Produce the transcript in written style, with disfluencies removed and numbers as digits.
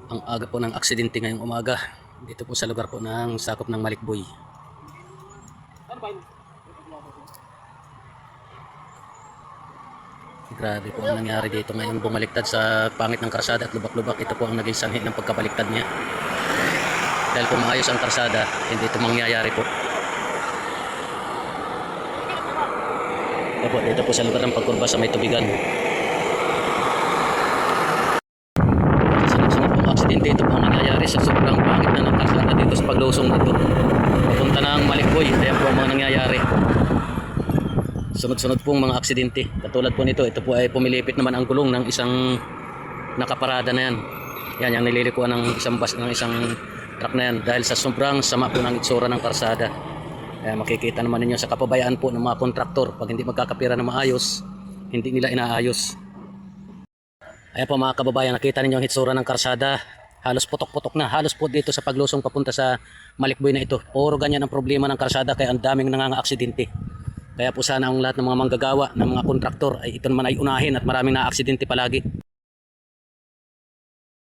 Ang aga po ng aksidente ngayong umaga dito po sa lugar po ng sakop ng Malikboy. Grabe po ang nangyari dito ngayon, bumaliktad sa pangit ng karsada at lubak-lubak. Ito po ang naging sanhi ng pagkabaliktad niya. Dahil kung maayos ang karsada, hindi ito mangyayari po. Dito po sa lugar ng pagkurba sa may tubigan. Sunod-sunod pong aksidente, ito po ang nangyayari sa sobrang pangit na ng karsada dito sa paglusong nito. Papunta ng Malikboy, ayan po ang mga nangyayari. Sunod-sunod pong mga aksidente. Katulad po nito, ito po ay pumilipit naman ang gulong ng isang nakaparada na yan. Yan, yung nililikuan ng isang bus, ng isang truck na yan. Dahil sa sobrang sama po ng itsura ng karsada. Kaya makikita naman ninyo sa kapabayaan po ng mga kontraktor. Pag hindi magkakapira na maayos, hindi nila inaayos. Ayan po mga kababayan, nakita ninyo ang itsura ng karsada. Halos putok-putok na. Halos po dito sa paglusong papunta sa Malikboy na ito. Puro ganyan ang problema ng karsada, kaya ang daming nanganga-aksidente. Kaya po sana ang lahat ng mga manggagawa, ng mga kontraktor ay ito naman ay unahin at maraming na-aksidente palagi.